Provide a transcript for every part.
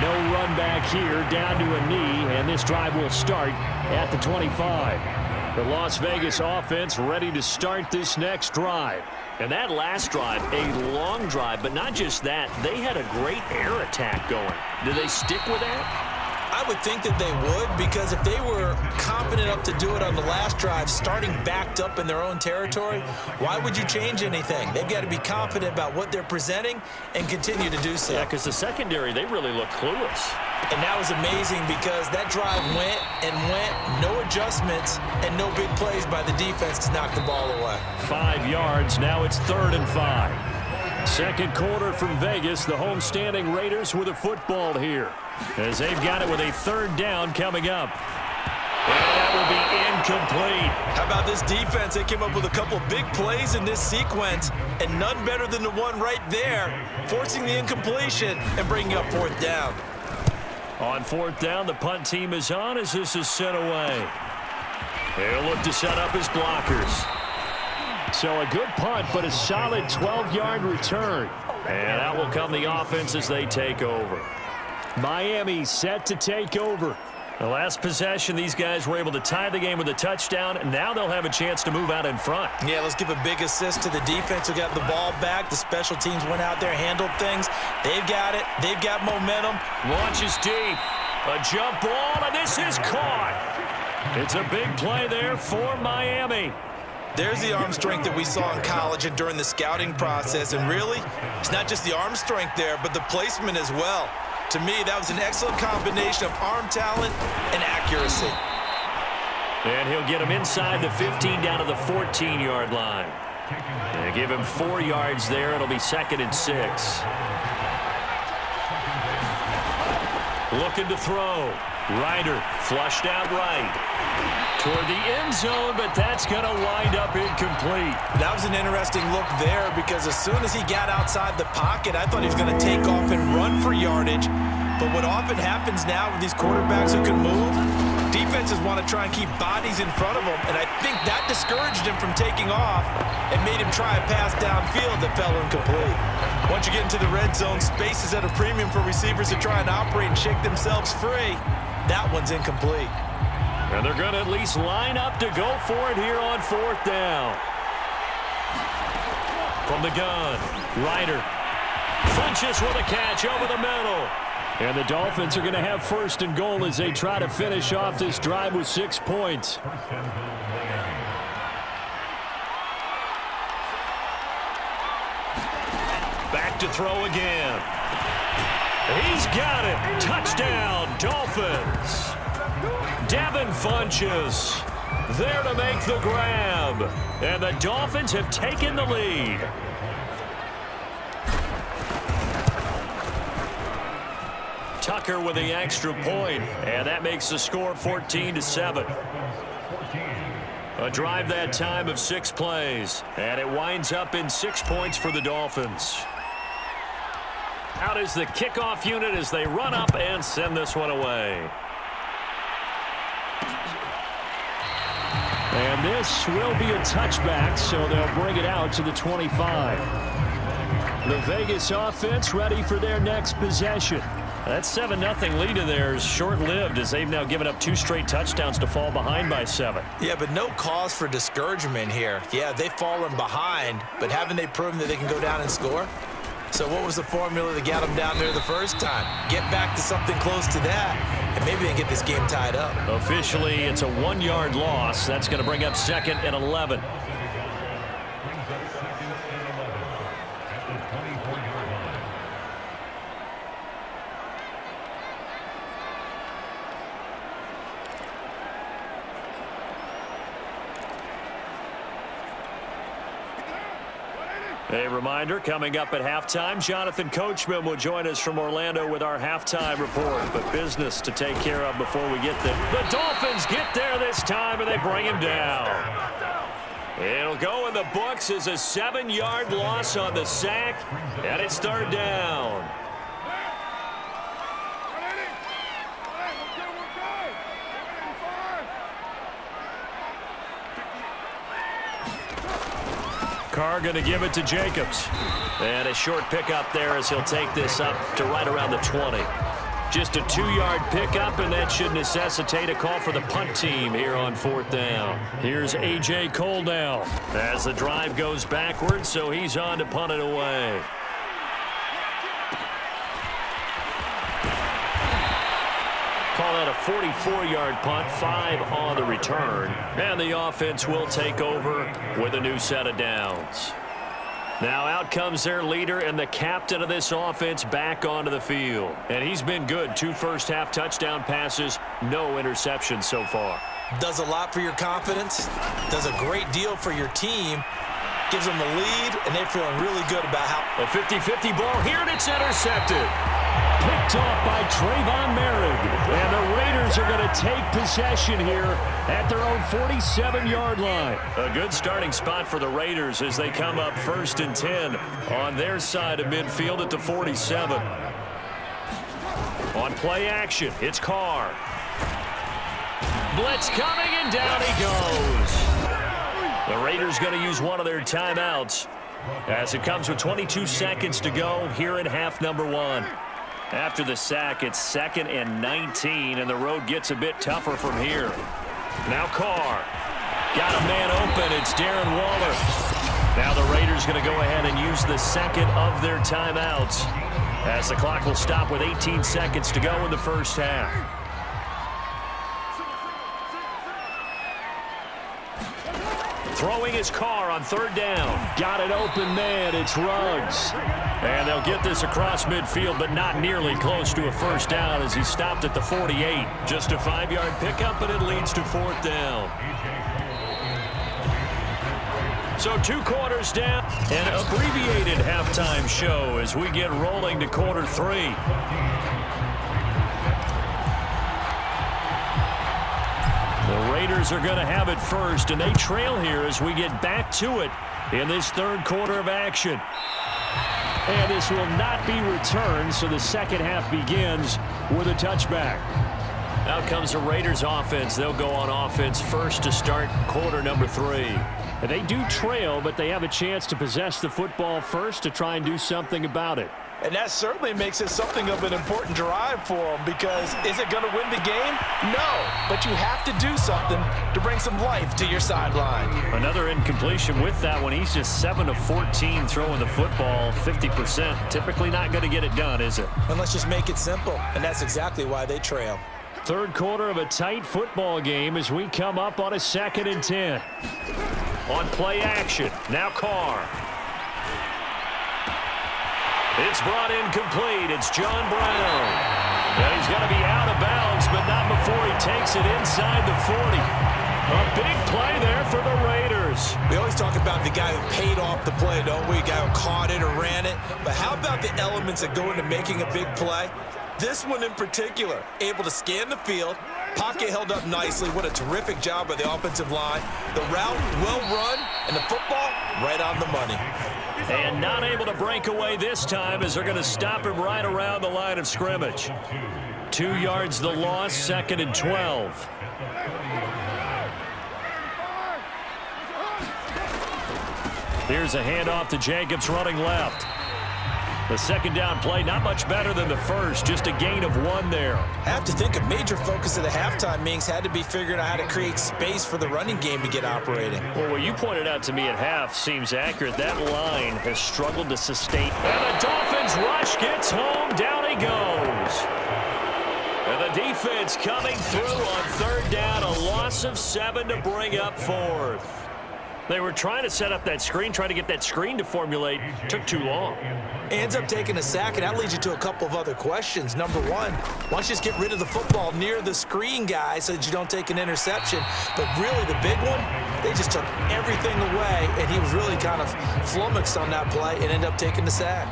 No run back here, down to a knee, and this drive will start at the 25. The Las Vegas offense ready to start this next drive. And that last drive, a long drive, but not just that. They had a great air attack going. Do they stick with that? I would think that they would, because if they were confident enough to do it on the last drive, starting backed up in their own territory, why would you change anything? They've got to be confident about what they're presenting and continue to do so. Yeah, because the secondary, they really look clueless. And that was amazing because that drive went and went, no adjustments, and no big plays by the defense to knock the ball away. 5 yards, now it's 3rd and 5. Second quarter from Vegas, the home-standing Raiders with a football here, as they've got it with a 3rd down coming up. And that will be incomplete. How about this defense? They came up with a couple big plays in this sequence, and none better than the one right there, forcing the incompletion and bringing up 4th down. On 4th down, the punt team is on as this is sent away. They'll look to set up his blockers. So a good punt, but a solid 12-yard return. And out will come the offense as they take over. Miami set to take over. The last possession, these guys were able to tie the game with a touchdown, and now they'll have a chance to move out in front. Yeah, let's give a big assist to the defense who got the ball back. The special teams went out there, handled things. They've got it. They've got momentum. Launches deep. A jump ball, and this is caught. It's a big play there for Miami. There's the arm strength that we saw in college and during the scouting process. And really, it's not just the arm strength there, but the placement as well. To me, that was an excellent combination of arm talent and accuracy. And he'll get him inside the 15 down to the 14-yard line. They give him 4 yards there. It'll be 2nd and 6. Looking to throw. Ryder flushed out right. Toward the end zone, but that's going to wind up incomplete. That was an interesting look there because as soon as he got outside the pocket, I thought he was going to take off and run for yardage. But what often happens now with these quarterbacks who can move, defenses want to try and keep bodies in front of them, and I think that discouraged him from taking off and made him try a pass downfield that fell incomplete. Once you get into the red zone, space is at a premium for receivers to try and operate and shake themselves free. That one's incomplete. And they're going to at least line up to go for it here on 4th down. From the gun, Ryder. Funches with a catch over the middle. And the Dolphins are going to have 1st and goal as they try to finish off this drive with 6 points. Back to throw again. He's got it. Touchdown, Dolphins. Devin Funches there to make the grab. And the Dolphins have taken the lead. Tucker with the extra point, and that makes the score 14-7. A drive that time of 6 plays, and it winds up in 6 points for the Dolphins. Out is the kickoff unit as they run up and send this one away. And this will be a touchback, so they'll bring it out to the 25. The Vegas offense ready for their next possession. That 7-0 lead of theirs short-lived as they've now given up 2 straight touchdowns to fall behind by 7. Yeah, but no cause for discouragement here. Yeah, they've fallen behind, but haven't they proven that they can go down and score? So what was the formula that got them down there the first time? Get back to something close to that, and maybe they get this game tied up. Officially, it's a 1-yard loss. That's going to bring up 2nd and 11. A reminder, coming up at halftime, Jonathan Coachman will join us from Orlando with our halftime report. But business to take care of before we get there. The Dolphins get there this time, and they bring him down. It'll go in the books as a 7-yard loss on the sack, and it's 3rd down. Carr going to give it to Jacobs. And a short pickup there as he'll take this up to right around the 20. Just a 2-yard pickup, and that should necessitate a call for the punt team here on 4th down. Here's A.J. Cole now as the drive goes backwards, so he's on to punt it away. Call that a 44-yard punt, 5 on the return. And the offense will take over with a new set of downs. Now out comes their leader and the captain of this offense back onto the field. And he's been good. 2 first-half touchdown passes, no interceptions so far. Does a lot for your confidence, does a great deal for your team, gives them the lead, and they're feeling really good about how. A 50-50 ball here, and it's intercepted. Picked off by Trayvon Merritt. And the Raiders are going to take possession here at their own 47-yard line. A good starting spot for the Raiders as they come up 1st and 10 on their side of midfield at the 47. On play action, it's Carr. Blitz coming, and down he goes. The Raiders going to use one of their timeouts as it comes with 22 seconds to go here in half number 1. After the sack, it's 2nd and 19, and the road gets a bit tougher from here. Now Carr. Got a man open. It's Darren Waller. Now the Raiders going to go ahead and use the second of their timeouts as the clock will stop with 18 seconds to go in the first half. Throwing his Carr on 3rd down. Got an open man. It's Ruggs. And they'll get this across midfield, but not nearly close to a first down as he stopped at the 48. Just a 5-yard pickup, and it leads to 4th down. So 2 quarters down. An abbreviated halftime show as we get rolling to quarter 3. The Raiders are going to have it first, and they trail here as we get back to it in this 3rd quarter of action. And this will not be returned, so the second half begins with a touchback. Out comes the Raiders offense. They'll go on offense first to start quarter number 3. And they do trail, but they have a chance to possess the football first to try and do something about it. And that certainly makes it something of an important drive for them, because is it going to win the game? No, but you have to do something to bring some life to your sideline. Another incompletion with that one. He's just 7 of 14 throwing the football, 50%. Typically not going to get it done, is it? And let's just make it simple, and that's exactly why they trail. 3rd quarter of a tight football game as we come up on a 2nd and 10. On play action, now Carr. It's brought in complete. It's John Brown. And he's going to be out of bounds, but not before he takes it inside the 40. A big play there for the Raiders. We always talk about the guy who paid off the play, don't we? The guy who caught it or ran it. But how about the elements that go into making a big play? This one in particular, able to scan the field, pocket held up nicely. What a terrific job by the offensive line. The route well run, and the football right on the money. And not able to break away this time as they're going to stop him right around the line of scrimmage. 2 yards the loss, 2nd and 12. Here's a handoff to Jacobs running left. The 2nd down play, not much better than the first, just a gain of 1 there. I have to think a major focus of the halftime meetings had to be figuring out how to create space for the running game to get operating. Well, what you pointed out to me at half seems accurate. That line has struggled to sustain. And the Dolphins rush gets home. Down he goes. And the defense coming through on 3rd down. A loss of 7 to bring up 4th. They were trying to set up that screen, trying to get that screen to formulate. Took too long. Ends up taking a sack, and that leads you to a couple of other questions. Number 1, why don't you just get rid of the football near the screen guy so that you don't take an interception? But really, the big one, they just took everything away, and he was really kind of flummoxed on that play and ended up taking the sack.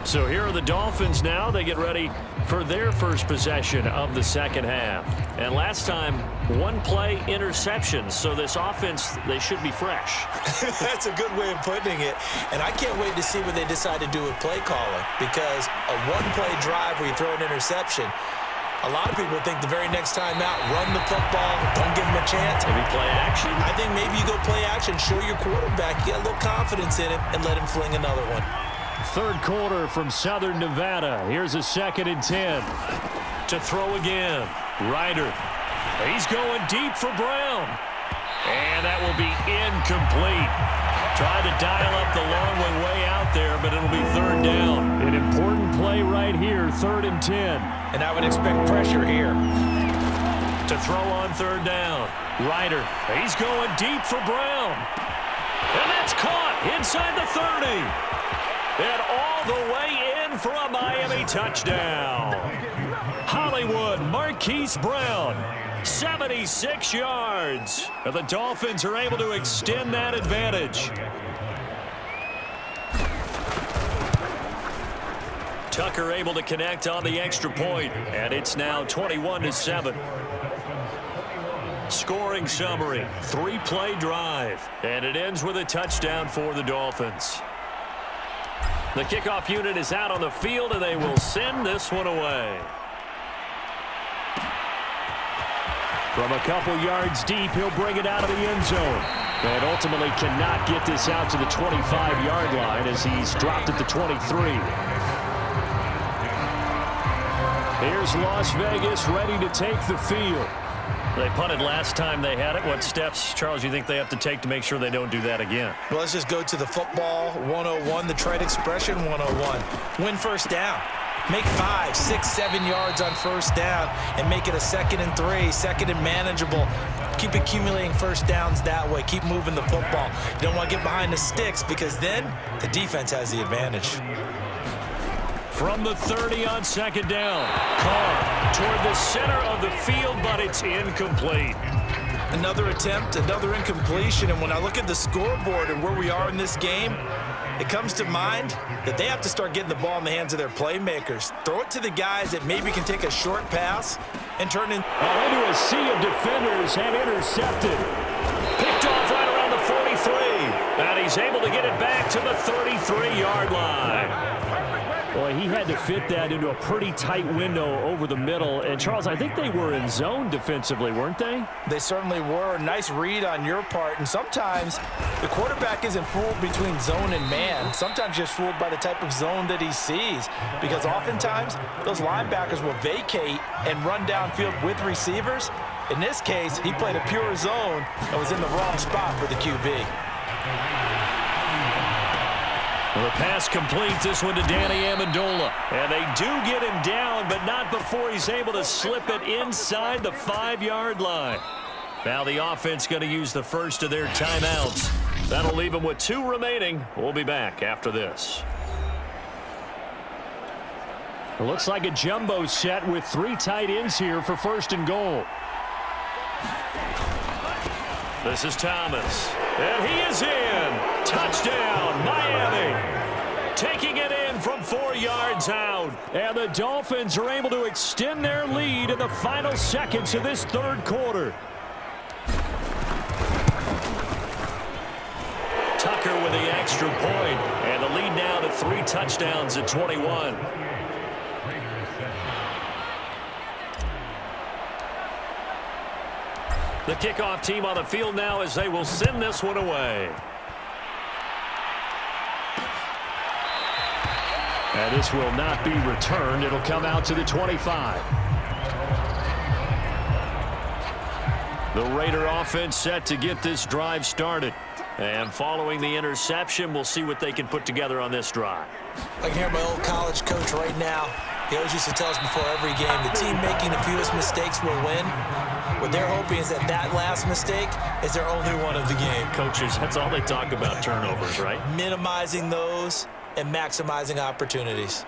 So here are the Dolphins now. They get ready for their first possession of the second half. And last time, 1-play interceptions. So this offense, they should be fresh. That's a good way of putting it. And I can't wait to see what they decide to do with play calling, because a 1-play drive where you throw an interception, a lot of people think the very next time out, run the football, don't give him a chance. Maybe play action. I think maybe you go play action, show your quarterback, get a little confidence in him, and let him fling another one. 3rd quarter from Southern Nevada. Here's a 2nd and 10. To throw again. Ryder. He's going deep for Brown. And that will be incomplete. Tried to dial up the long one way out there, but it'll be third down. An important play right here, 3rd and 10. And I would expect pressure here. To throw on third down. Ryder, he's going deep for Brown. And that's caught inside the 30. And all the way in for a Miami touchdown. Hollywood Marquise Brown, 76 yards. And the Dolphins are able to extend that advantage. Tucker able to connect on the extra point, and it's now 21-7. Scoring summary, 3-play drive, and it ends with a touchdown for the Dolphins. The kickoff unit is out on the field, and they will send this one away. From a couple yards deep, he'll bring it out of the end zone. And ultimately cannot get this out to the 25-yard line as he's dropped at the 23. Here's Las Vegas ready to take the field. They punted last time they had it. What steps, Charles, you think they have to take to make sure they don't do that again? Well, let's just go to the football 101, the trade expression 101. Win first down. Make 5, 6, 7 yards on first down and make it a 2nd and 3, 2nd and manageable. Keep accumulating first downs that way. Keep moving the football. You don't want to get behind the sticks because then the defense has the advantage. From the 30 on 2nd down. Carr toward the center of the field, but it's incomplete. Another attempt, another incompletion, and when I look at the scoreboard and where we are in this game, it comes to mind that they have to start getting the ball in the hands of their playmakers. Throw it to the guys that maybe can take a short pass and turn it into a sea of defenders and intercepted. Picked off right around the 43. And he's able to get it back to the 33-yard line. Boy, he had to fit that into a pretty tight window over the middle. And, Charles, I think they were in zone defensively, weren't they? They certainly were. Nice read on your part. And sometimes the quarterback isn't fooled between zone and man. Sometimes just fooled by the type of zone that he sees. Because oftentimes those linebackers will vacate and run downfield with receivers. In this case, he played a pure zone and was in the wrong spot for the QB. Well, the pass complete, this one to Danny Amendola. And they do get him down, but not before he's able to slip it inside the 5-yard line. Now the offense going to use the first of their timeouts. That'll leave them with 2 remaining. We'll be back after this. It looks like a jumbo set with 3 tight ends here for 1st and goal. This is Thomas. And he is in. Touchdown, Miami. Taking it in from 4 yards out. And the Dolphins are able to extend their lead in the final seconds of this 3rd quarter. Tucker with the extra point. And the lead now to 3 touchdowns at 21. The kickoff team on the field now as they will send this one away. And this will not be returned. It'll come out to the 25. The Raider offense set to get this drive started. And following the interception, we'll see what they can put together on this drive. I can hear my old college coach right now. He always used to tell us before every game, the team making the fewest mistakes will win. What they're hoping is that that last mistake is their only one of the game. Coaches, that's all they talk about, turnovers, right? Minimizing those and maximizing opportunities.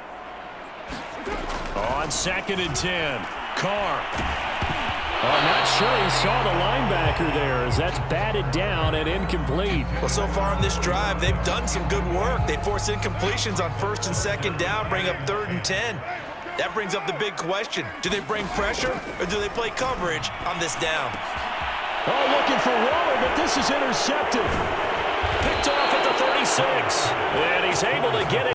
On 2nd and 10, Carr. I'm not sure he saw the linebacker there as that's batted down and incomplete. Well, so far in this drive, they've done some good work. They forced incompletions on 1st and 2nd down, bring up 3rd and 10. That brings up the big question. Do they bring pressure or do they play coverage on this down? Oh, looking for Waller, but this is intercepted. Picked off at the 36. And he's able to get it.